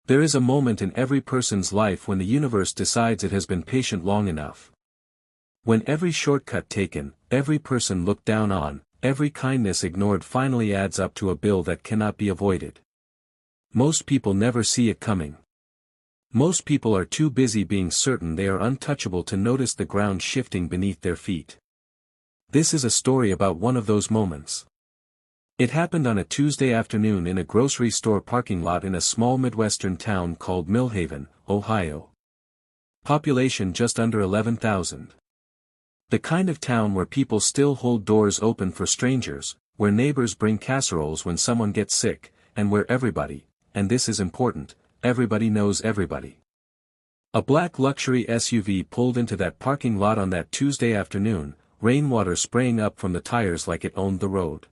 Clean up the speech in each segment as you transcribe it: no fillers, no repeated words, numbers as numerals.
There is a moment in every person's life when the universe decides it has been patient long enough. When every shortcut taken, every person looked down on, every kindness ignored finally adds up to a bill that cannot be avoided. Most people never see it coming. Most people are too busy being certain they are untouchable to notice the ground shifting beneath their feet. This is a story about one of those moments. It happened on a Tuesday afternoon in a grocery store parking lot in a small Midwestern town called Millhaven, Ohio. Population just under 11,000. The kind of town where people still hold doors open for strangers, where neighbors bring casseroles when someone gets sick, and where everybody, and this is important, everybody knows everybody. A black luxury SUV pulled into that parking lot on that Tuesday afternoon, rainwater spraying up from the tires like it owned the road.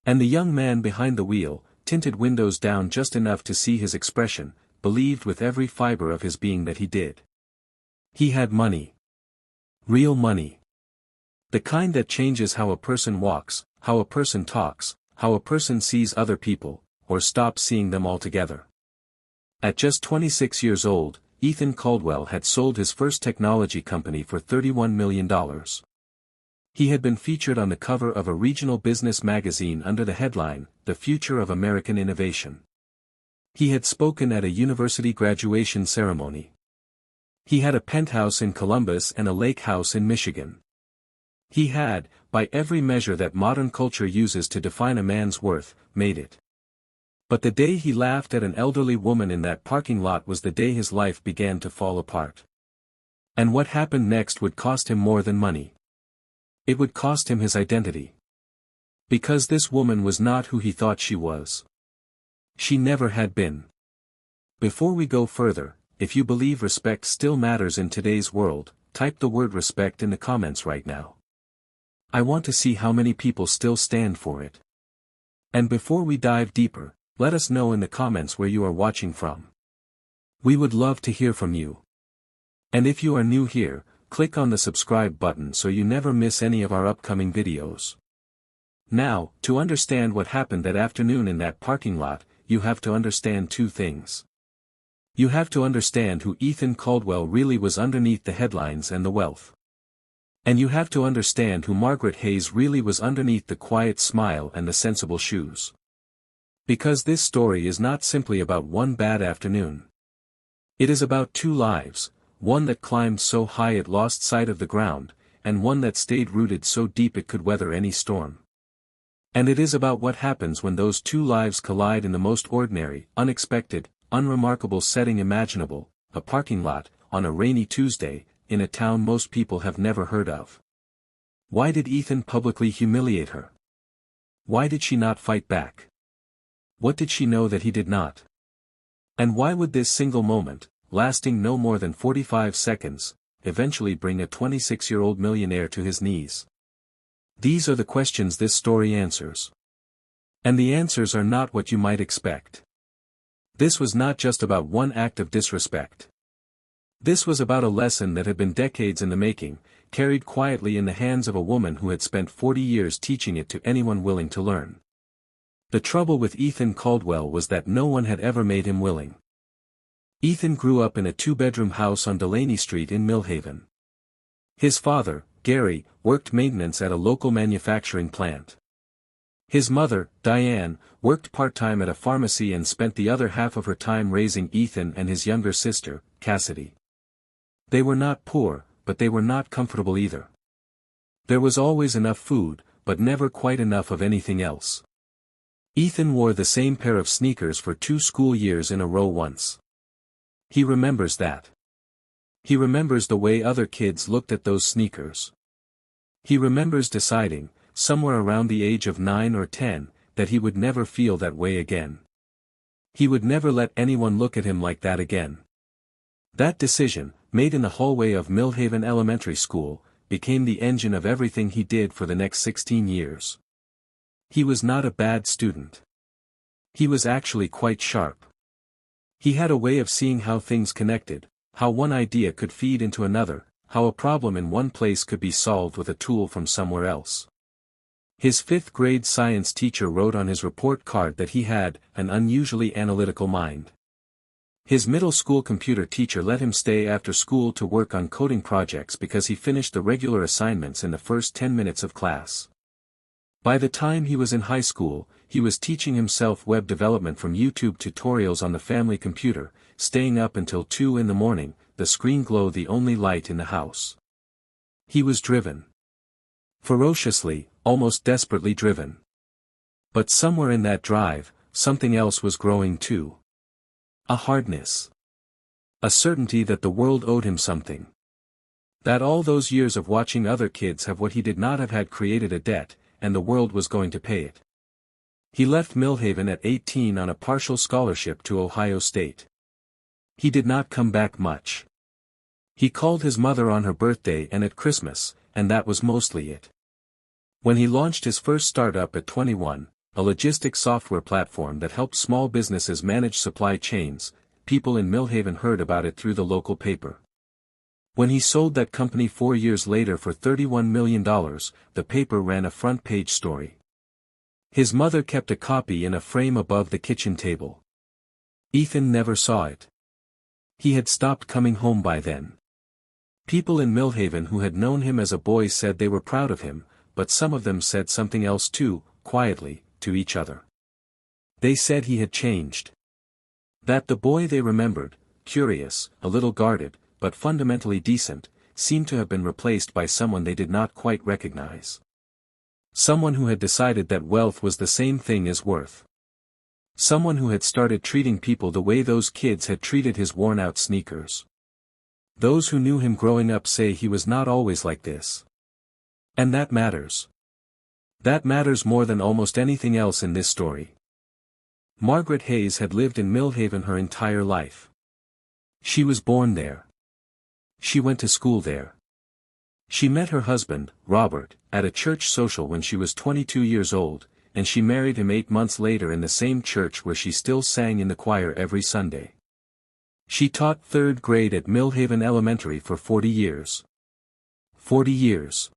And the young man behind the wheel, tinted windows down just enough to see his expression, believed with every fiber of his being that he did. He had money. Real money. The kind that changes how a person walks, how a person talks, how a person sees other people, or stops seeing them altogether. At just 26 years old, Ethan Caldwell had sold his first technology company for $31 million. He had been featured on the cover of a regional business magazine under the headline, "The Future of American Innovation." He had spoken at a university graduation ceremony. He had a penthouse in Columbus and a lake house in Michigan. He had, by every measure that modern culture uses to define a man's worth, made it. But the day he laughed at an elderly woman in that parking lot was the day his life began to fall apart. And what happened next would cost him more than money. It would cost him his identity. Because this woman was not who he thought she was. She never had been. Before we go further, if you believe respect still matters in today's world, type the word respect in the comments right now. I want to see how many people still stand for it. And before we dive deeper, let us know in the comments where you are watching from. We would love to hear from you. And if you are new here, click on the subscribe button so you never miss any of our upcoming videos. Now, to understand what happened that afternoon in that parking lot, you have to understand two things. You have to understand who Ethan Caldwell really was underneath the headlines and the wealth. And you have to understand who Margaret Hayes really was underneath the quiet smile and the sensible shoes. Because this story is not simply about one bad afternoon. It is about two lives, one that climbed so high it lost sight of the ground, and one that stayed rooted so deep it could weather any storm. And it is about what happens when those two lives collide in the most ordinary, unexpected, unremarkable setting imaginable, a parking lot, on a rainy Tuesday, in a town most people have never heard of. Why did Ethan publicly humiliate her? Why did she not fight back? What did she know that he did not? And why would this single moment, lasting no more than 45 seconds, eventually bring a 26-year-old millionaire to his knees? These are the questions this story answers. And the answers are not what you might expect. This was not just about one act of disrespect. This was about a lesson that had been decades in the making, carried quietly in the hands of a woman who had spent 40 years teaching it to anyone willing to learn. The trouble with Ethan Caldwell was that no one had ever made him willing. Ethan grew up in a two-bedroom house on Delaney Street in Millhaven. His father, Gary, worked maintenance at a local manufacturing plant. His mother, Diane, worked part-time at a pharmacy and spent the other half of her time raising Ethan and his younger sister, Cassidy. They were not poor, but they were not comfortable either. There was always enough food, but never quite enough of anything else. Ethan wore the same pair of sneakers for 2 school years in a row once. He remembers that. He remembers the way other kids looked at those sneakers. He remembers deciding, somewhere around the age of 9 or 10, that he would never feel that way again. He would never let anyone look at him like that again. That decision, made in the hallway of Millhaven Elementary School, became the engine of everything he did for the next 16 years. He was not a bad student. He was actually quite sharp. He had a way of seeing how things connected, how one idea could feed into another, how a problem in one place could be solved with a tool from somewhere else. His 5th grade science teacher wrote on his report card that he had an unusually analytical mind. His middle school computer teacher let him stay after school to work on coding projects because he finished the regular assignments in the first 10 minutes of class. By the time he was in high school, he was teaching himself web development from YouTube tutorials on the family computer, staying up until 2 in the morning, the screen glow the only light in the house. He was driven. Ferociously, almost desperately driven. But somewhere in that drive, something else was growing too. A hardness. A certainty that the world owed him something. That all those years of watching other kids have what he did not have had created a debt, and the world was going to pay it. He left Millhaven at 18 on a partial scholarship to Ohio State. He did not come back much. He called his mother on her birthday and at Christmas, and that was mostly it. When he launched his first startup at 21, a logistics software platform that helped small businesses manage supply chains, people in Millhaven heard about it through the local paper. When he sold that company 4 years later for $31 million, the paper ran a front-page story. His mother kept a copy in a frame above the kitchen table. Ethan never saw it. He had stopped coming home by then. People in Millhaven who had known him as a boy said they were proud of him, but some of them said something else too, quietly, to each other. They said he had changed. That the boy they remembered, curious, a little guarded, but fundamentally decent, seemed to have been replaced by someone they did not quite recognize. Someone who had decided that wealth was the same thing as worth. Someone who had started treating people the way those kids had treated his worn-out sneakers. Those who knew him growing up say he was not always like this. And that matters. That matters more than almost anything else in this story. Margaret Hayes had lived in Millhaven her entire life. She was born there. She went to school there. She met her husband, Robert, at a church social when she was 22 years old, and she married him 8 months later in the same church where she still sang in the choir every Sunday. She taught 3rd grade at Millhaven Elementary for 40 years. 40 years.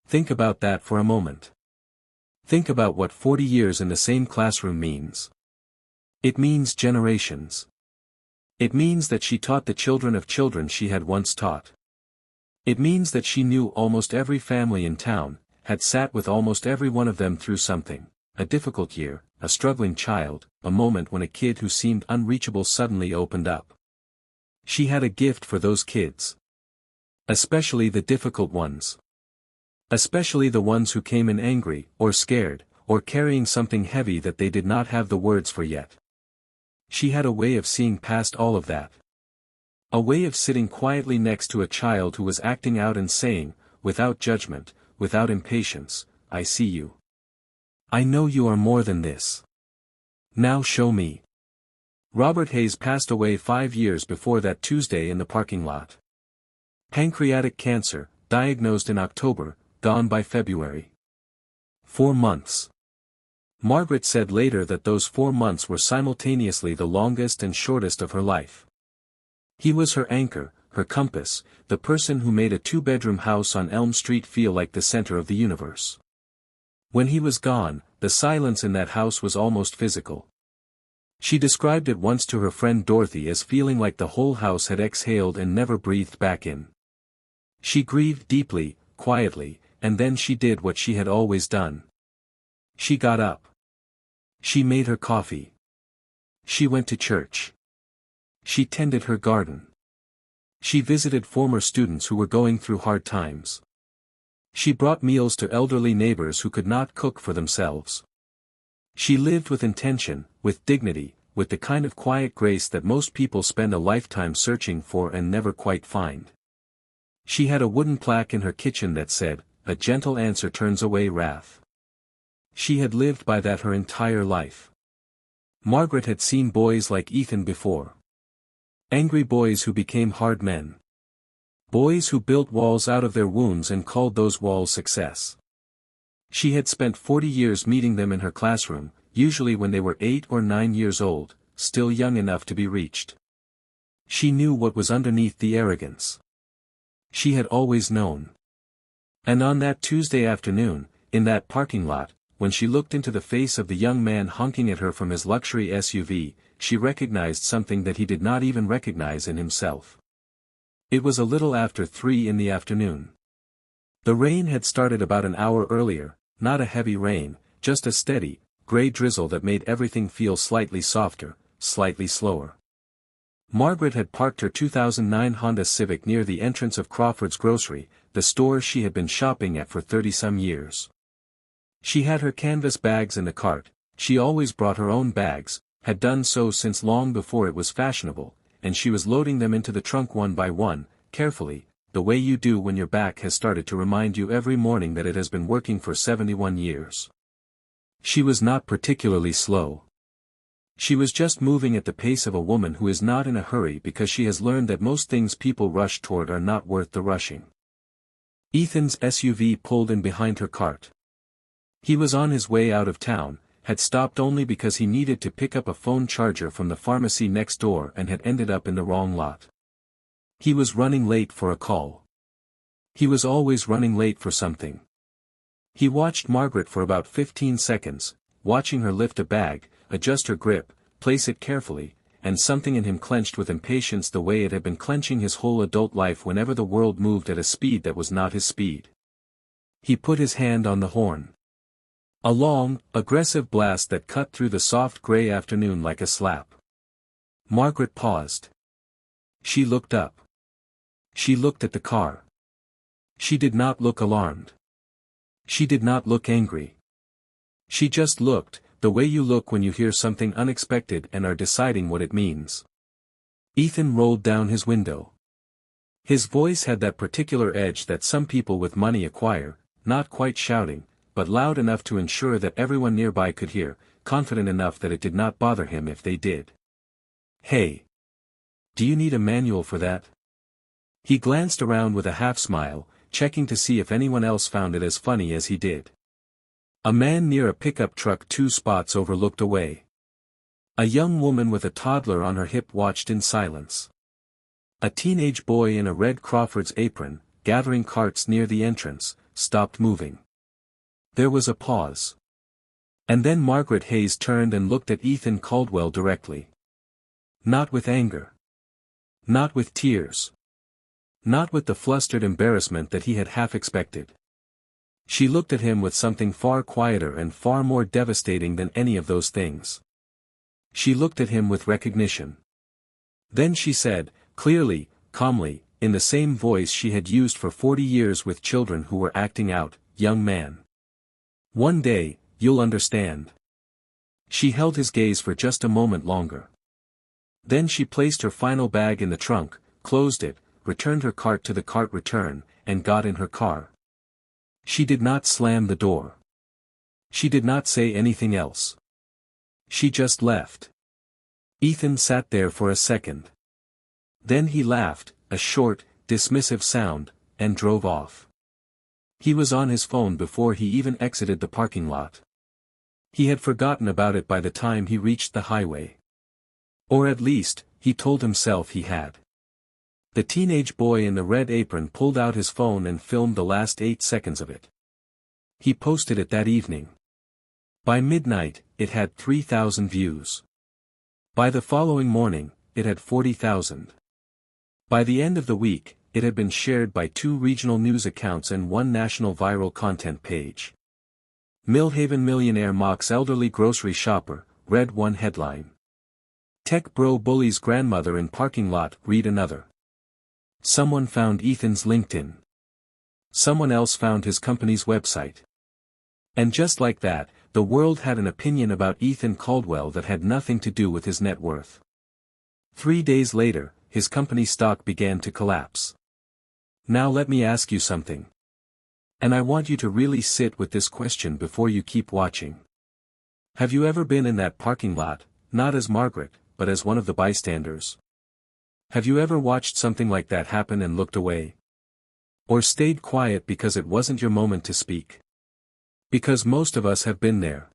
Think about that for a moment. Think about what 40 years in the same classroom means. It means generations. It means that she taught the children of children she had once taught. It means that she knew almost every family in town, had sat with almost every one of them through something, a difficult year, a struggling child, a moment when a kid who seemed unreachable suddenly opened up. She had a gift for those kids. Especially the difficult ones. Especially the ones who came in angry, or scared, or carrying something heavy that they did not have the words for yet. She had a way of seeing past all of that. A way of sitting quietly next to a child who was acting out and saying, without judgment, without impatience, I see you. I know you are more than this. Now show me. Robert Hayes passed away 5 years before that Tuesday in the parking lot. Pancreatic cancer, diagnosed in October, gone by February. 4 months. Margaret said later that those 4 months were simultaneously the longest and shortest of her life. He was her anchor, her compass, the person who made a 2-bedroom house on Elm Street feel like the center of the universe. When he was gone, the silence in that house was almost physical. She described it once to her friend Dorothy as feeling like the whole house had exhaled and never breathed back in. She grieved deeply, quietly, and then she did what she had always done. She got up. She made her coffee. She went to church. She tended her garden. She visited former students who were going through hard times. She brought meals to elderly neighbors who could not cook for themselves. She lived with intention, with dignity, with the kind of quiet grace that most people spend a lifetime searching for and never quite find. She had a wooden plaque in her kitchen that said, "A gentle answer turns away wrath." She had lived by that her entire life. Margaret had seen boys like Ethan before. Angry boys who became hard men. Boys who built walls out of their wounds and called those walls success. She had spent 40 years meeting them in her classroom, usually when they were 8 or 9 years old, still young enough to be reached. She knew what was underneath the arrogance. She had always known. And on that Tuesday afternoon, in that parking lot, when she looked into the face of the young man honking at her from his luxury SUV, she recognized something that he did not even recognize in himself. It was a little after 3 in the afternoon. The rain had started about an hour earlier, not a heavy rain, just a steady, gray drizzle that made everything feel slightly softer, slightly slower. Margaret had parked her 2009 Honda Civic near the entrance of Crawford's Grocery, the store she had been shopping at for 30-some years. She had her canvas bags in the cart. She always brought her own bags, had done so since long before it was fashionable, and she was loading them into the trunk one by one, carefully, the way you do when your back has started to remind you every morning that it has been working for 71 years. She was not particularly slow. She was just moving at the pace of a woman who is not in a hurry because she has learned that most things people rush toward are not worth the rushing. Ethan's SUV pulled in behind her cart. He was on his way out of town, had stopped only because he needed to pick up a phone charger from the pharmacy next door and had ended up in the wrong lot. He was running late for a call. He was always running late for something. He watched Margaret for about 15 seconds, watching her lift a bag, adjust her grip, place it carefully, and something in him clenched with impatience the way it had been clenching his whole adult life whenever the world moved at a speed that was not his speed. He put his hand on the horn. A long, aggressive blast that cut through the soft gray afternoon like a slap. Margaret paused. She looked up. She looked at the car. She did not look alarmed. She did not look angry. She just looked, the way you look when you hear something unexpected and are deciding what it means. Ethan rolled down his window. His voice had that particular edge that some people with money acquire, not quite shouting, but loud enough to ensure that everyone nearby could hear, confident enough that it did not bother him if they did. Hey! Do you need a manual for that? He glanced around with a half-smile, checking to see if anyone else found it as funny as he did. A man near a pickup truck 2 spots over looked away. A young woman with a toddler on her hip watched in silence. A teenage boy in a red Crawford's apron, gathering carts near the entrance, stopped moving. There was a pause. And then Margaret Hayes turned and looked at Ethan Caldwell directly. Not with anger. Not with tears. Not with the flustered embarrassment that he had half expected. She looked at him with something far quieter and far more devastating than any of those things. She looked at him with recognition. Then she said, clearly, calmly, in the same voice she had used for 40 years with children who were acting out, "Young man. One day, you'll understand." She held his gaze for just a moment longer. Then she placed her final bag in the trunk, closed it, returned her cart to the cart return, and got in her car. She did not slam the door. She did not say anything else. She just left. Ethan sat there for a second. Then he laughed, a short, dismissive sound, and drove off. He was on his phone before he even exited the parking lot. He had forgotten about it by the time he reached the highway. Or at least, he told himself he had. The teenage boy in the red apron pulled out his phone and filmed the last 8 seconds of it. He posted it that evening. By midnight, it had 3,000 views. By the following morning, it had 40,000. By the end of the week, it had been shared by 2 regional news accounts and 1 national viral content page. Millhaven millionaire mocks elderly grocery shopper, read one headline. Tech bro bullies grandmother in parking lot, read another. Someone found Ethan's LinkedIn. Someone else found his company's website. And just like that, the world had an opinion about Ethan Caldwell that had nothing to do with his net worth. 3 days later, his company's stock began to collapse. Now let me ask you something. And I want you to really sit with this question before you keep watching. Have you ever been in that parking lot, not as Margaret, but as one of the bystanders? Have you ever watched something like that happen and looked away? Or stayed quiet because it wasn't your moment to speak? Because most of us have been there.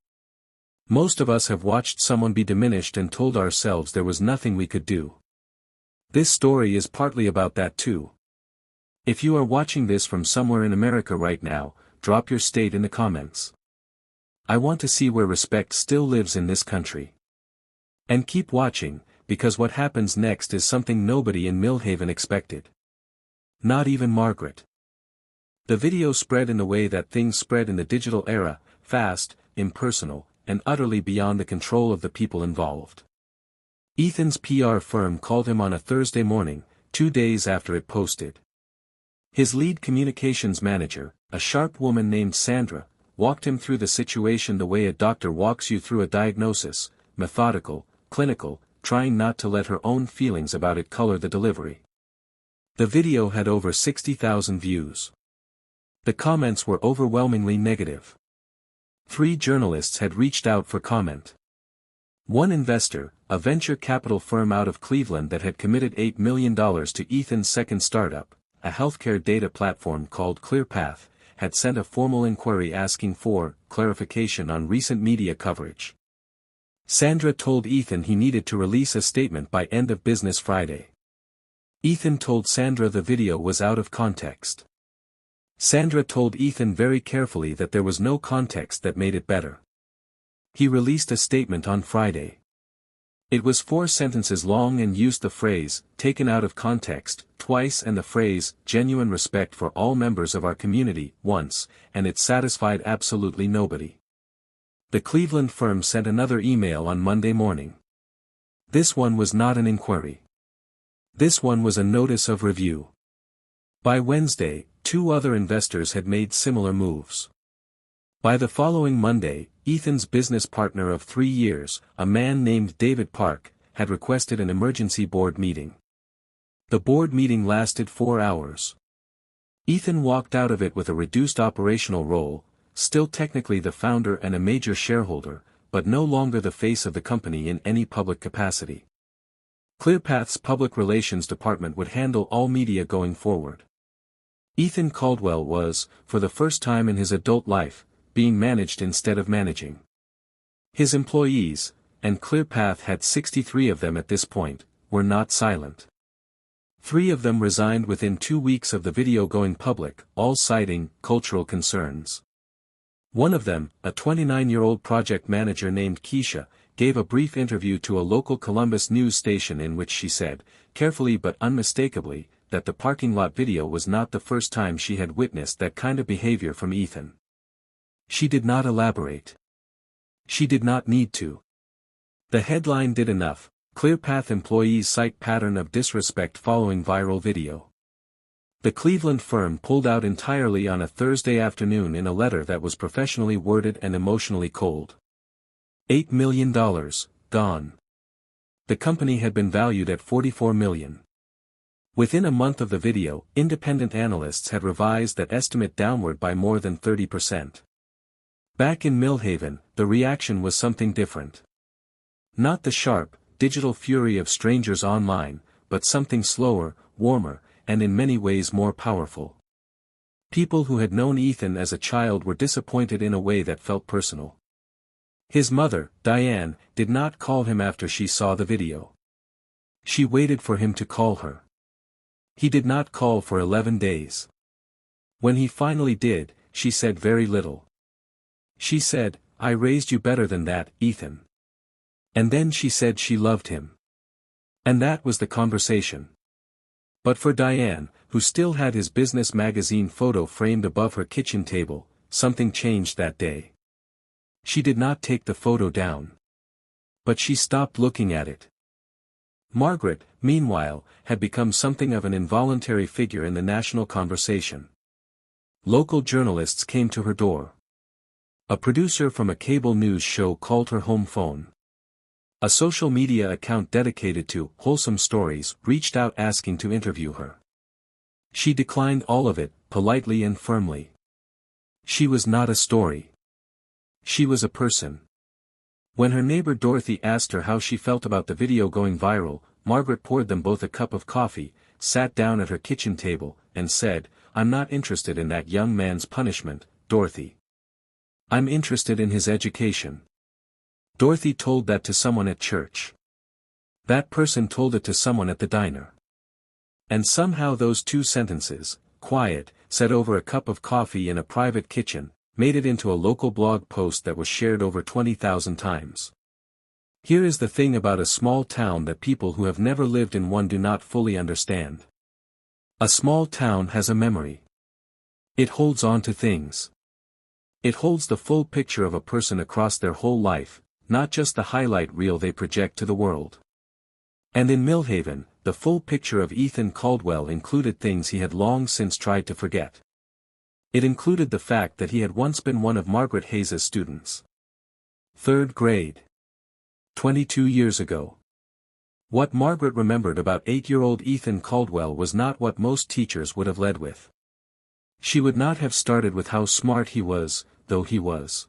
Most of us have watched someone be diminished and told ourselves there was nothing we could do. This story is partly about that too. If you are watching this from somewhere in America right now, drop your state in the comments. I want to see where respect still lives in this country. And keep watching, because what happens next is something nobody in Millhaven expected. Not even Margaret. The video spread in the way that things spread in the digital era, fast, impersonal, and utterly beyond the control of the people involved. Ethan's PR firm called him on a Thursday morning, 2 days after it posted. His lead communications manager, a sharp woman named Sandra, walked him through the situation the way a doctor walks you through a diagnosis, methodical, clinical, trying not to let her own feelings about it color the delivery. The video had over 60,000 views. The comments were overwhelmingly negative. 3 journalists had reached out for comment. One investor, a venture capital firm out of Cleveland that had committed $8 million to Ethan's second startup, a healthcare data platform called ClearPath, had sent a formal inquiry asking for clarification on recent media coverage. Sandra told Ethan he needed to release a statement by end of business Friday. Ethan told Sandra the video was out of context. Sandra told Ethan very carefully that there was no context that made it better. He released a statement on Friday. It was 4 sentences long and used the phrase, taken out of context, twice and the phrase, genuine respect for all members of our community, once, and it satisfied absolutely nobody. The Cleveland firm sent another email on Monday morning. This one was not an inquiry. This one was a notice of review. By Wednesday, 2 other investors had made similar moves. By the following Monday, Ethan's business partner of 3 years, a man named David Park, had requested an emergency board meeting. The board meeting lasted 4 hours. Ethan walked out of it with a reduced operational role, still technically the founder and a major shareholder, but no longer the face of the company in any public capacity. ClearPath's public relations department would handle all media going forward. Ethan Caldwell was, for the first time in his adult life, being managed instead of managing. His employees, and ClearPath had 63 of them at this point, were not silent. 3 of them resigned within 2 weeks of the video going public, all citing cultural concerns. One of them, a 29-year-old project manager named Keisha, gave a brief interview to a local Columbus news station in which she said, carefully but unmistakably, that the parking lot video was not the first time she had witnessed that kind of behavior from Ethan. She did not elaborate. She did not need to. The headline did enough: ClearPath employees cite pattern of disrespect following viral video. The Cleveland firm pulled out entirely on a Thursday afternoon in a letter that was professionally worded and emotionally cold. $8 million, gone. The company had been valued at $44 million. Within a month of the video, independent analysts had revised that estimate downward by more than 30%. Back in Millhaven, the reaction was something different. Not the sharp, digital fury of strangers online, but something slower, warmer, and in many ways more powerful. People who had known Ethan as a child were disappointed in a way that felt personal. His mother, Diane, did not call him after she saw the video. She waited for him to call her. He did not call for 11 days. When he finally did, she said very little. She said, "I raised you better than that, Ethan." And then she said she loved him. And that was the conversation. But for Diane, who still had his business magazine photo framed above her kitchen table, something changed that day. She did not take the photo down. But she stopped looking at it. Margaret, meanwhile, had become something of an involuntary figure in the national conversation. Local journalists came to her door. A producer from a cable news show called her home phone. A social media account dedicated to wholesome stories reached out asking to interview her. She declined all of it, politely and firmly. She was not a story. She was a person. When her neighbor Dorothy asked her how she felt about the video going viral, Margaret poured them both a cup of coffee, sat down at her kitchen table, and said, "I'm not interested in that young man's punishment, Dorothy. I'm interested in his education." Dorothy told that to someone at church. That person told it to someone at the diner. And somehow those 2 sentences, quiet, said over a cup of coffee in a private kitchen, made it into a local blog post that was shared over 20,000 times. Here is the thing about a small town that people who have never lived in one do not fully understand. A small town has a memory. It holds on to things. It holds the full picture of a person across their whole life, not just the highlight reel they project to the world. And in Millhaven, the full picture of Ethan Caldwell included things he had long since tried to forget. It included the fact that he had once been one of Margaret Hayes's students. 3rd grade. 22 years ago. What Margaret remembered about 8-year-old Ethan Caldwell was not what most teachers would have led with. She would not have started with how smart he was, though he was.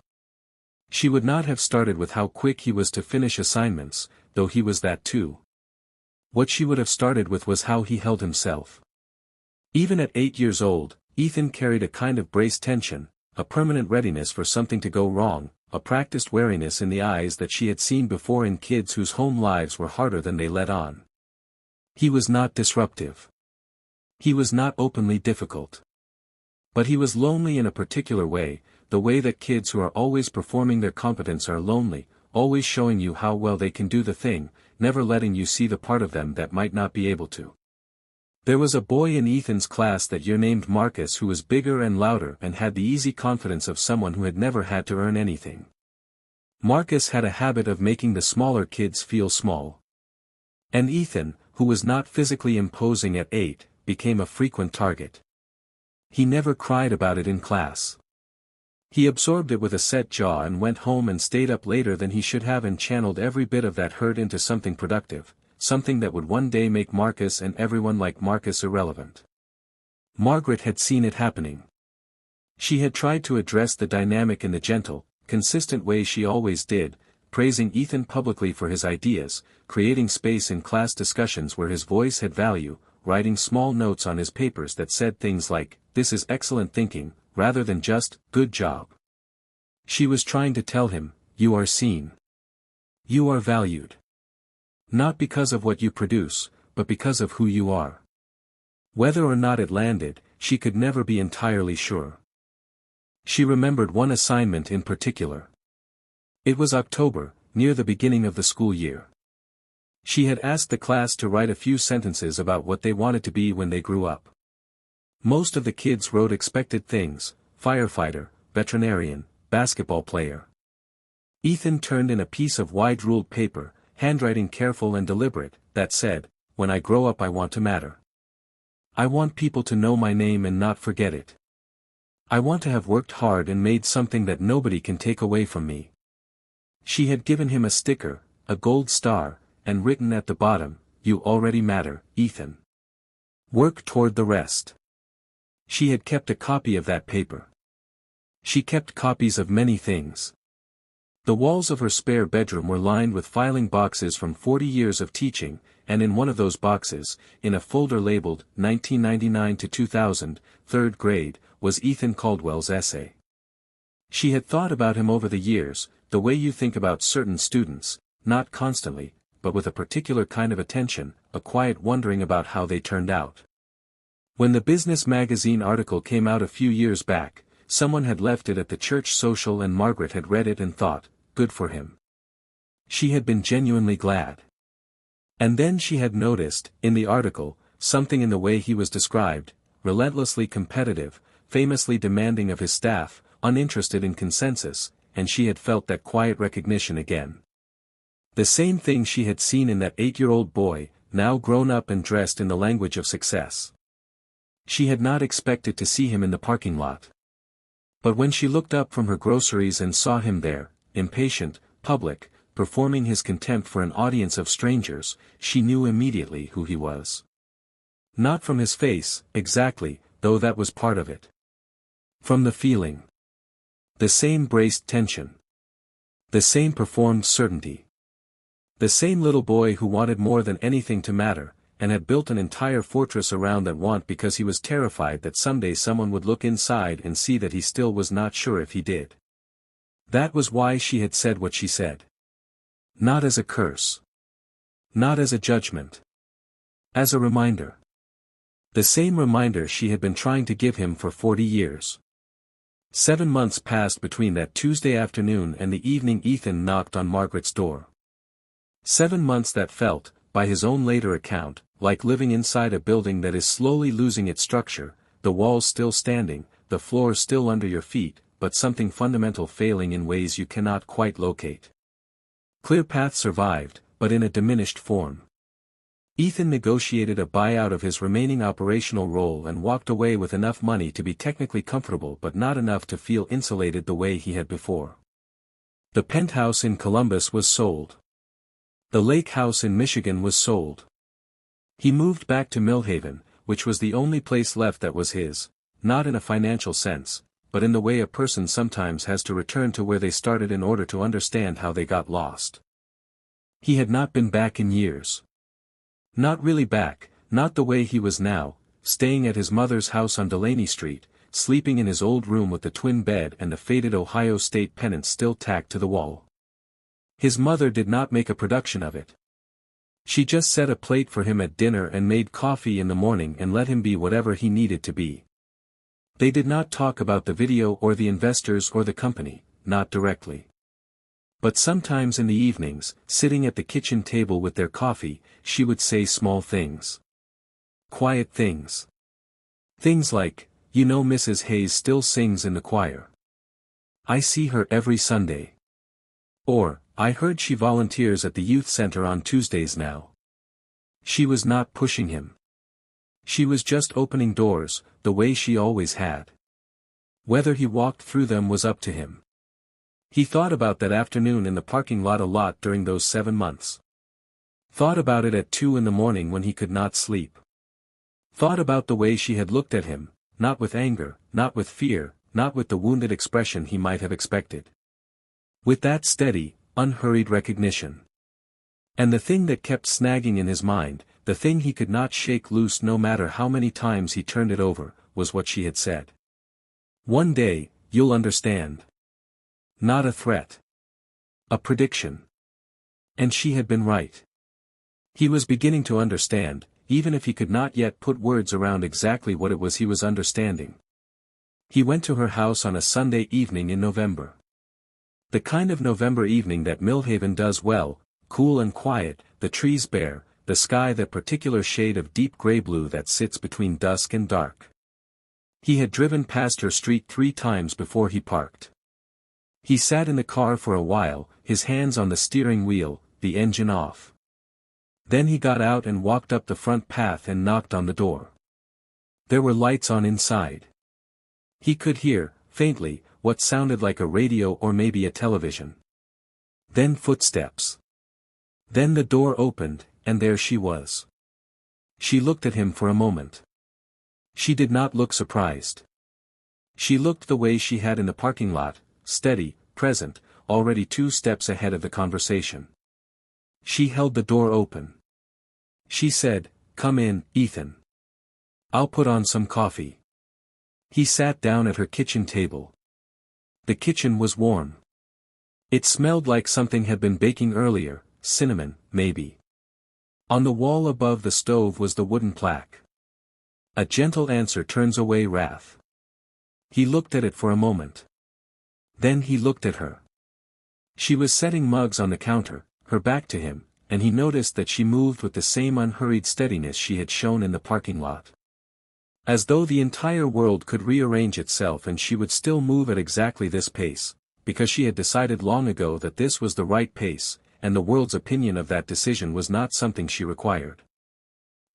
She would not have started with how quick he was to finish assignments, though he was that too. What she would have started with was how he held himself. Even at 8 years old, Ethan carried a kind of braced tension, a permanent readiness for something to go wrong, a practiced wariness in the eyes that she had seen before in kids whose home lives were harder than they let on. He was not disruptive. He was not openly difficult. But he was lonely in a particular way, the way that kids who are always performing their competence are lonely, always showing you how well they can do the thing, never letting you see the part of them that might not be able to. There was a boy in Ethan's class that year named Marcus who was bigger and louder and had the easy confidence of someone who had never had to earn anything. Marcus had a habit of making the smaller kids feel small. And Ethan, who was not physically imposing at 8, became a frequent target. He never cried about it in class. He absorbed it with a set jaw and went home and stayed up later than he should have and channeled every bit of that hurt into something productive, something that would one day make Marcus and everyone like Marcus irrelevant. Margaret had seen it happening. She had tried to address the dynamic in the gentle, consistent way she always did, praising Ethan publicly for his ideas, creating space in class discussions where his voice had value, writing small notes on his papers that said things like, "This is excellent thinking," rather than just, "Good job." She was trying to tell him, "You are seen. You are valued. Not because of what you produce, but because of who you are." Whether or not it landed, she could never be entirely sure. She remembered one assignment in particular. It was October, near the beginning of the school year. She had asked the class to write a few sentences about what they wanted to be when they grew up. Most of the kids wrote expected things: firefighter, veterinarian, basketball player. Ethan turned in a piece of wide-ruled paper, handwriting careful and deliberate, that said, "When I grow up I want to matter. I want people to know my name and not forget it. I want to have worked hard and made something that nobody can take away from me." She had given him a sticker, a gold star, and written at the bottom, "You already matter, Ethan. Work toward the rest." She had kept a copy of that paper. She kept copies of many things. The walls of her spare bedroom were lined with filing boxes from 40 years of teaching, and in one of those boxes, in a folder labeled 1999 to 2000, 3rd grade, was Ethan Caldwell's essay. She had thought about him over the years, the way you think about certain students, not constantly, but with a particular kind of attention, a quiet wondering about how they turned out. When the business magazine article came out a few years back, someone had left it at the church social and Margaret had read it and thought, "Good for him." She had been genuinely glad. And then she had noticed, in the article, something in the way he was described: relentlessly competitive, famously demanding of his staff, uninterested in consensus, and she had felt that quiet recognition again. The same thing she had seen in that 8-year-old boy, now grown up and dressed in the language of success. She had not expected to see him in the parking lot. But when she looked up from her groceries and saw him there, impatient, public, performing his contempt for an audience of strangers, she knew immediately who he was. Not from his face, exactly, though that was part of it. From the feeling. The same braced tension. The same performed certainty. The same little boy who wanted more than anything to matter, and had built an entire fortress around that want because he was terrified that someday someone would look inside and see that he still was not sure if he did. That was why she had said what she said. Not as a curse. Not as a judgment. As a reminder. The same reminder she had been trying to give him for 40 years. 7 months passed between that Tuesday afternoon and the evening Ethan knocked on Margaret's door. 7 months that felt, by his own later account, like living inside a building that is slowly losing its structure, the walls still standing, the floor still under your feet, but something fundamental failing in ways you cannot quite locate. ClearPath survived, but in a diminished form. Ethan negotiated a buyout of his remaining operational role and walked away with enough money to be technically comfortable but not enough to feel insulated the way he had before. The penthouse in Columbus was sold. The lake house in Michigan was sold. He moved back to Millhaven, which was the only place left that was his, not in a financial sense, but in the way a person sometimes has to return to where they started in order to understand how they got lost. He had not been back in years. Not really back, not the way he was now, staying at his mother's house on Delaney Street, sleeping in his old room with the twin bed and the faded Ohio State pennant still tacked to the wall. His mother did not make a production of it. She just set a plate for him at dinner and made coffee in the morning and let him be whatever he needed to be. They did not talk about the video or the investors or the company, not directly. But sometimes in the evenings, sitting at the kitchen table with their coffee, she would say small things. Quiet things. Things like, you know Mrs. Hayes still sings in the choir. I see her every Sunday. Or, I heard she volunteers at the youth center on Tuesdays now. She was not pushing him. She was just opening doors, the way she always had. Whether he walked through them was up to him. He thought about that afternoon in the parking lot a lot during those 7 months. Thought about it at 2 in the morning when he could not sleep. Thought about the way she had looked at him, not with anger, not with fear, not with the wounded expression he might have expected. With that steady, unhurried recognition. And the thing that kept snagging in his mind, the thing he could not shake loose no matter how many times he turned it over, was what she had said. One day, you'll understand. Not a threat. A prediction. And she had been right. He was beginning to understand, even if he could not yet put words around exactly what it was he was understanding. He went to her house on a Sunday evening in November. The kind of November evening that Millhaven does well, cool and quiet, the trees bare, the sky that particular shade of deep gray blue that sits between dusk and dark. He had driven past her street 3 times before he parked. He sat in the car for a while, his hands on the steering wheel, the engine off. Then he got out and walked up the front path and knocked on the door. There were lights on inside. He could hear, faintly, what sounded like a radio or maybe a television. Then footsteps. Then the door opened, and there she was. She looked at him for a moment. She did not look surprised. She looked the way she had in the parking lot, steady, present, already 2 steps ahead of the conversation. She held the door open. She said, "Come in, Ethan. I'll put on some coffee." He sat down at her kitchen table. The kitchen was warm. It smelled like something had been baking earlier, cinnamon, maybe. On the wall above the stove was the wooden plaque. A gentle answer turns away wrath. He looked at it for a moment. Then he looked at her. She was setting mugs on the counter, her back to him, and he noticed that she moved with the same unhurried steadiness she had shown in the parking lot. As though the entire world could rearrange itself and she would still move at exactly this pace, because she had decided long ago that this was the right pace, and the world's opinion of that decision was not something she required.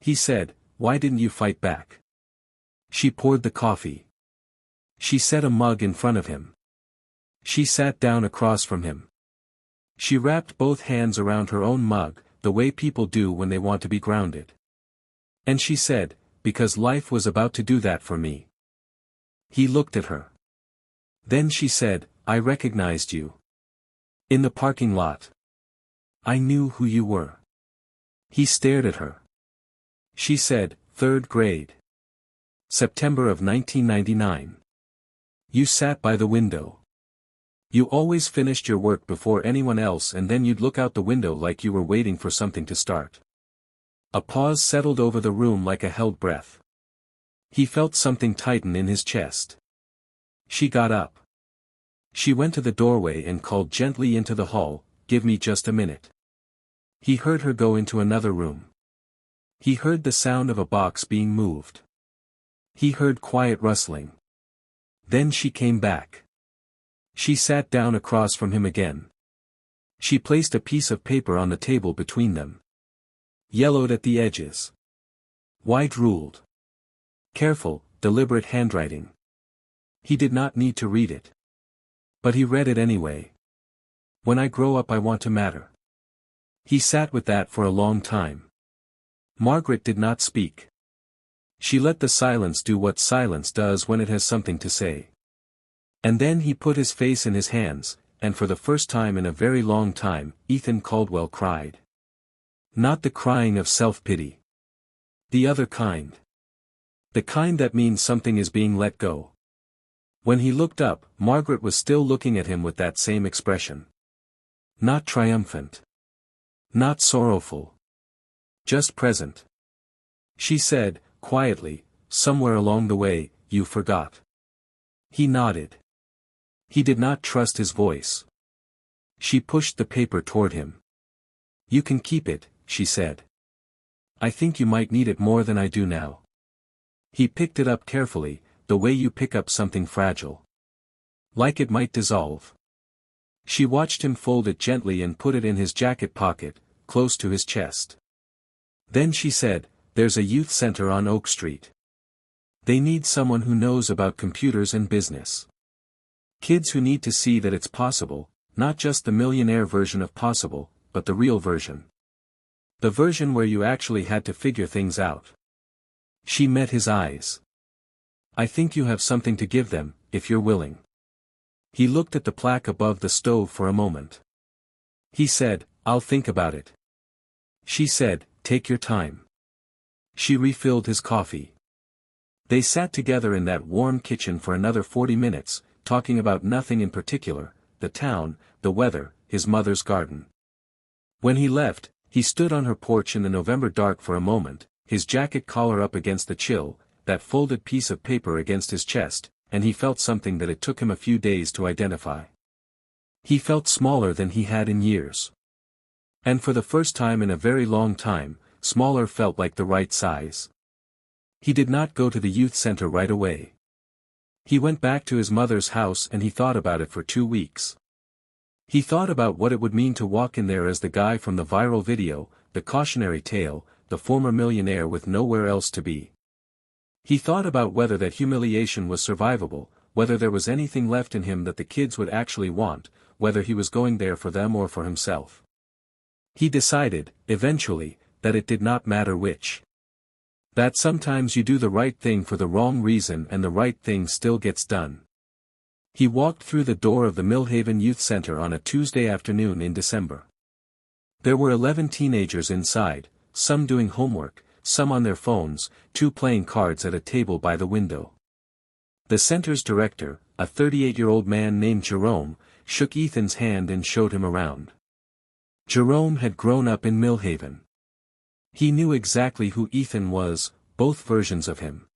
He said, "Why didn't you fight back?" She poured the coffee. She set a mug in front of him. She sat down across from him. She wrapped both hands around her own mug, the way people do when they want to be grounded. And she said, "Because life was about to do that for me." He looked at her. Then she said, "I recognized you. In the parking lot. I knew who you were." He stared at her. She said, "3rd grade. September of 1999. You sat by the window. You always finished your work before anyone else and then you'd look out the window like you were waiting for something to start." A pause settled over the room like a held breath. He felt something tighten in his chest. She got up. She went to the doorway and called gently into the hall, "Give me just a minute." He heard her go into another room. He heard the sound of a box being moved. He heard quiet rustling. Then she came back. She sat down across from him again. She placed a piece of paper on the table between them. Yellowed at the edges. White ruled. Careful, deliberate handwriting. He did not need to read it. But he read it anyway. When I grow up I want to matter. He sat with that for a long time. Margaret did not speak. She let the silence do what silence does when it has something to say. And then he put his face in his hands, and for the first time in a very long time, Ethan Caldwell cried. Not the crying of self-pity. The other kind. The kind that means something is being let go. When he looked up, Margaret was still looking at him with that same expression. Not triumphant. Not sorrowful. Just present. She said, quietly, somewhere along the way, you forgot. He nodded. He did not trust his voice. She pushed the paper toward him. You can keep it, she said. I think you might need it more than I do now. He picked it up carefully, the way you pick up something fragile. Like it might dissolve. She watched him fold it gently and put it in his jacket pocket, close to his chest. Then she said, there's a youth center on Oak Street. They need someone who knows about computers and business. Kids who need to see that it's possible, not just the millionaire version of possible, but the real version. The version where you actually had to figure things out. She met his eyes. I think you have something to give them, if you're willing. He looked at the plaque above the stove for a moment. He said, I'll think about it. She said, take your time. She refilled his coffee. They sat together in that warm kitchen for another 40 minutes, talking about nothing in particular, the town, the weather, his mother's garden. When he left, he stood on her porch in the November dark for a moment, his jacket collar up against the chill, that folded piece of paper against his chest, and he felt something that it took him a few days to identify. He felt smaller than he had in years. And for the first time in a very long time, smaller felt like the right size. He did not go to the youth center right away. He went back to his mother's house and he thought about it for 2 weeks. He thought about what it would mean to walk in there as the guy from the viral video, the cautionary tale, the former millionaire with nowhere else to be. He thought about whether that humiliation was survivable, whether there was anything left in him that the kids would actually want, whether he was going there for them or for himself. He decided, eventually, that it did not matter which. That sometimes you do the right thing for the wrong reason and the right thing still gets done. He walked through the door of the Millhaven Youth Center on a Tuesday afternoon in December. There were 11 teenagers inside, some doing homework, some on their phones, 2 playing cards at a table by the window. The center's director, a 38-year-old man named Jerome, shook Ethan's hand and showed him around. Jerome had grown up in Millhaven. He knew exactly who Ethan was, both versions of him.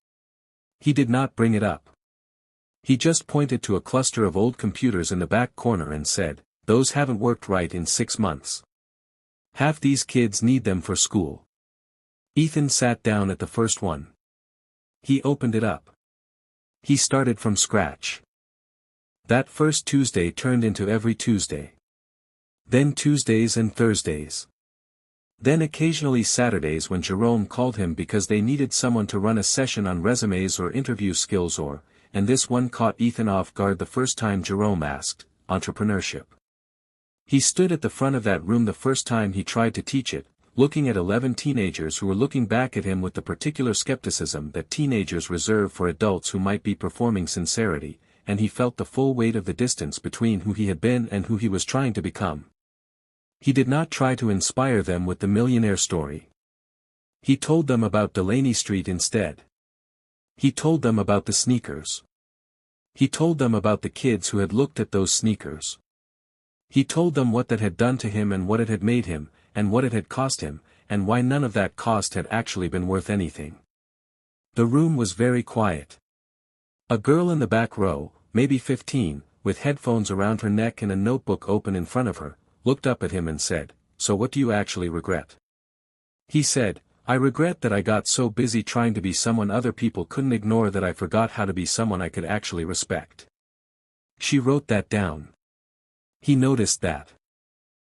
He did not bring it up. He just pointed to a cluster of old computers in the back corner and said, those haven't worked right in 6 months. Half these kids need them for school. Ethan sat down at the first one. He opened it up. He started from scratch. That first Tuesday turned into every Tuesday. Then Tuesdays and Thursdays. Then occasionally Saturdays when Jerome called him because they needed someone to run a session on resumes or interview skills or, and this one caught Ethan off guard the first time Jerome asked, entrepreneurship. He stood at the front of that room the first time he tried to teach it, looking at 11 teenagers who were looking back at him with the particular skepticism that teenagers reserve for adults who might be performing sincerity, and he felt the full weight of the distance between who he had been and who he was trying to become. He did not try to inspire them with the millionaire story. He told them about Delaney Street instead. He told them about the sneakers. He told them about the kids who had looked at those sneakers. He told them what that had done to him and what it had made him, and what it had cost him, and why none of that cost had actually been worth anything. The room was very quiet. A girl in the back row, maybe 15, with headphones around her neck and a notebook open in front of her, looked up at him and said, "So what do you actually regret?" He said, "I regret that I got so busy trying to be someone other people couldn't ignore that I forgot how to be someone I could actually respect." She wrote that down. He noticed that.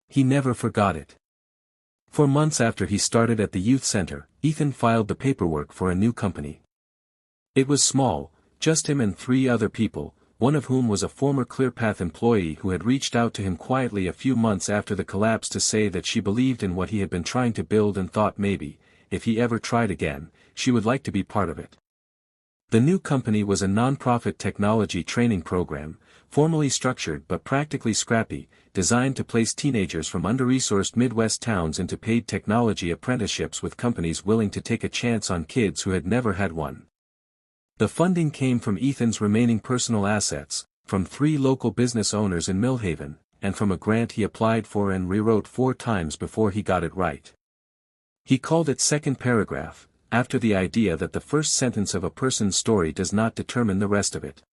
He never forgot it. For months after he started at the youth center, Ethan filed the paperwork for a new company. It was small, just him and 3 other people, one of whom was a former ClearPath employee who had reached out to him quietly a few months after the collapse to say that she believed in what he had been trying to build and thought maybe, if he ever tried again, she would like to be part of it. The new company was a non-profit technology training program, formally structured but practically scrappy, designed to place teenagers from under-resourced Midwest towns into paid technology apprenticeships with companies willing to take a chance on kids who had never had one. The funding came from Ethan's remaining personal assets, from 3 local business owners in Millhaven, and from a grant he applied for and rewrote 4 times before he got it right. He called it Second Paragraph, after the idea that the first sentence of a person's story does not determine the rest of it.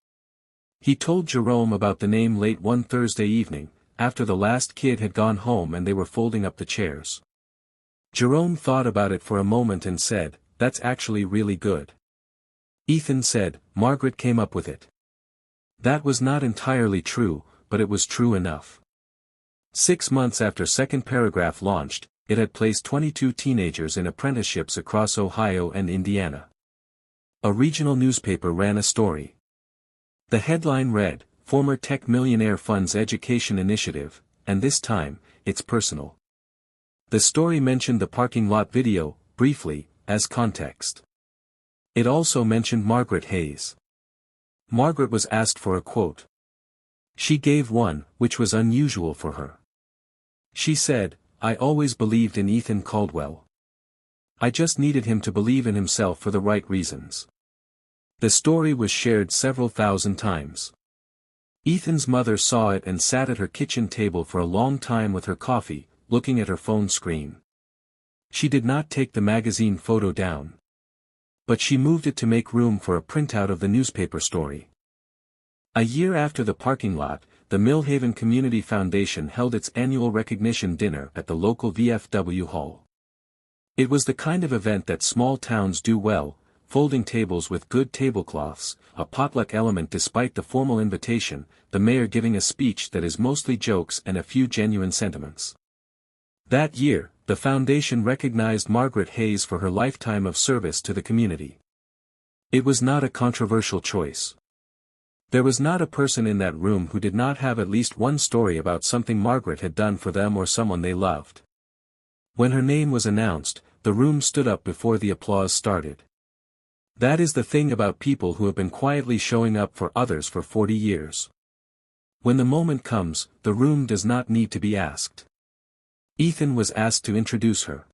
He told Jerome about the name late one Thursday evening, after the last kid had gone home and they were folding up the chairs. Jerome thought about it for a moment and said, "That's actually really good." Ethan said, "Margaret came up with it." That was not entirely true, but it was true enough. 6 months after Second Paragraph launched, it had placed 22 teenagers in apprenticeships across Ohio and Indiana. A regional newspaper ran a story. The headline read, "Former Tech Millionaire Funds Education Initiative, and this time, it's personal." The story mentioned the parking lot video, briefly, as context. It also mentioned Margaret Hayes. Margaret was asked for a quote. She gave one, which was unusual for her. She said, "I always believed in Ethan Caldwell. I just needed him to believe in himself for the right reasons." The story was shared several thousand times. Ethan's mother saw it and sat at her kitchen table for a long time with her coffee, looking at her phone screen. She did not take the magazine photo down. But she moved it to make room for a printout of the newspaper story. A year after the parking lot, the Millhaven Community Foundation held its annual recognition dinner at the local VFW hall. It was the kind of event that small towns do well, folding tables with good tablecloths, a potluck element despite the formal invitation, the mayor giving a speech that is mostly jokes and a few genuine sentiments. That year, the foundation recognized Margaret Hayes for her lifetime of service to the community. It was not a controversial choice. There was not a person in that room who did not have at least one story about something Margaret had done for them or someone they loved. When her name was announced, the room stood up before the applause started. That is the thing about people who have been quietly showing up for others for 40 years. When the moment comes, the room does not need to be asked. Ethan was asked to introduce her.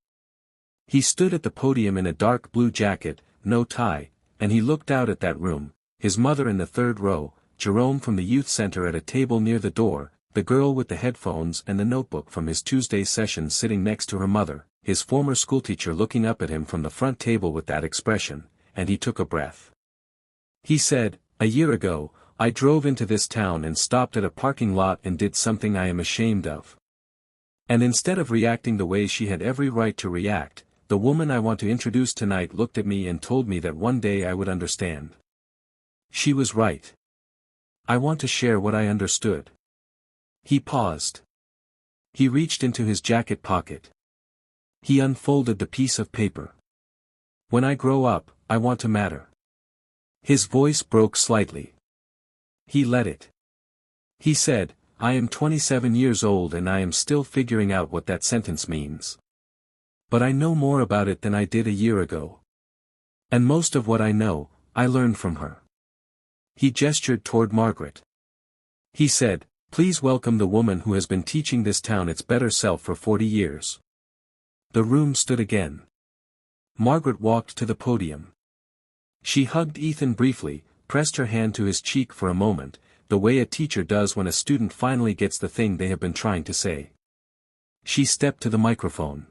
He stood at the podium in a dark blue jacket, no tie, and he looked out at that room, his mother in the 3rd row, Jerome from the youth center at a table near the door, the girl with the headphones and the notebook from his Tuesday session sitting next to her mother, his former schoolteacher looking up at him from the front table with that expression, and he took a breath. He said, "A year ago, I drove into this town and stopped at a parking lot and did something I am ashamed of. And instead of reacting the way she had every right to react, the woman I want to introduce tonight looked at me and told me that one day I would understand. She was right. I want to share what I understood." He paused. He reached into his jacket pocket. He unfolded the piece of paper. "When I grow up, I want to matter." His voice broke slightly. He let it. He said, "I am 27 years old and I am still figuring out what that sentence means. But I know more about it than I did a year ago. And most of what I know, I learned from her." He gestured toward Margaret. He said, "Please welcome the woman who has been teaching this town its better self for 40 years. The room stood again. Margaret walked to the podium. She hugged Ethan briefly, pressed her hand to his cheek for a moment, the way a teacher does when a student finally gets the thing they have been trying to say. She stepped to the microphone.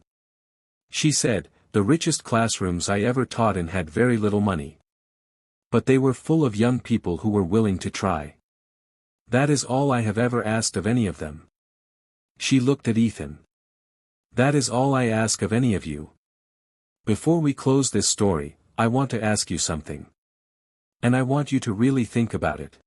She said, "The richest classrooms I ever taught in had very little money. But they were full of young people who were willing to try. That is all I have ever asked of any of them." She looked at Ethan. That is all I ask of any of you. Before we close this story, I want to ask you something. And I want you to really think about it.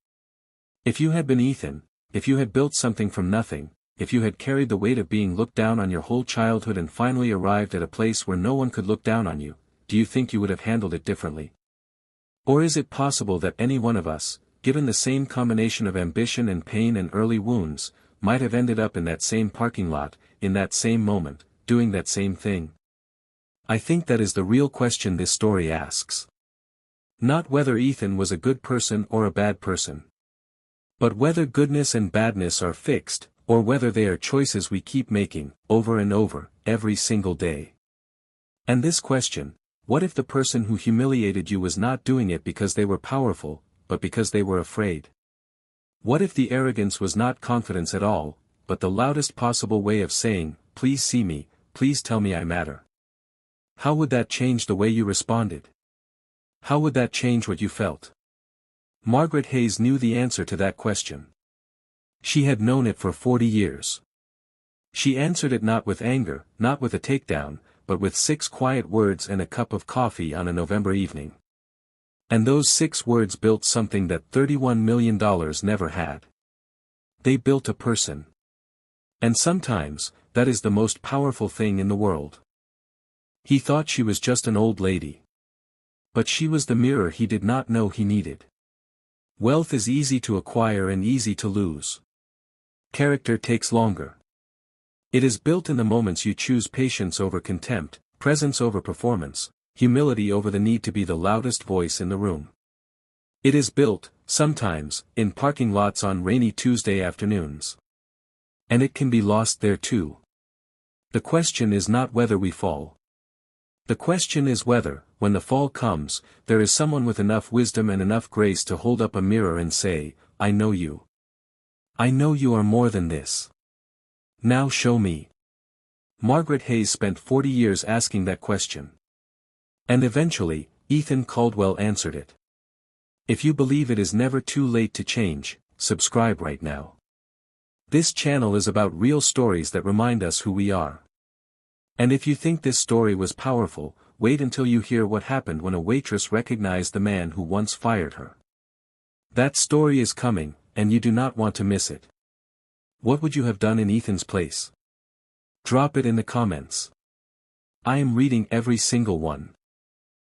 If you had been Ethan, if you had built something from nothing, if you had carried the weight of being looked down on your whole childhood and finally arrived at a place where no one could look down on you, do you think you would have handled it differently? Or is it possible that any one of us, given the same combination of ambition and pain and early wounds, might have ended up in that same parking lot, in that same moment, doing that same thing? I think that is the real question this story asks. Not whether Ethan was a good person or a bad person. But whether goodness and badness are fixed, or whether they are choices we keep making, over and over, every single day. And this question, what if the person who humiliated you was not doing it because they were powerful, but because they were afraid? What if the arrogance was not confidence at all, but the loudest possible way of saying, please see me, please tell me I matter? How would that change the way you responded? How would that change what you felt? Margaret Hayes knew the answer to that question. She had known it for 40 years. She answered it not with anger, not with a takedown, but with 6 quiet words and a cup of coffee on a November evening. And those 6 words built something that $31 million never had. They built a person. And sometimes, that is the most powerful thing in the world. He thought she was just an old lady. But she was the mirror he did not know he needed. Wealth is easy to acquire and easy to lose. Character takes longer. It is built in the moments you choose patience over contempt, presence over performance, humility over the need to be the loudest voice in the room. It is built, sometimes, in parking lots on rainy Tuesday afternoons. And it can be lost there too. The question is not whether we fall. The question is whether, when the fall comes, there is someone with enough wisdom and enough grace to hold up a mirror and say, I know you. I know you are more than this. Now show me. Margaret Hayes spent 40 years asking that question. And eventually, Ethan Caldwell answered it. If you believe it is never too late to change, subscribe right now. This channel is about real stories that remind us who we are. And if you think this story was powerful, wait until you hear what happened when a waitress recognized the man who once fired her. That story is coming, and you do not want to miss it. What would you have done in Ethan's place? Drop it in the comments. I am reading every single one.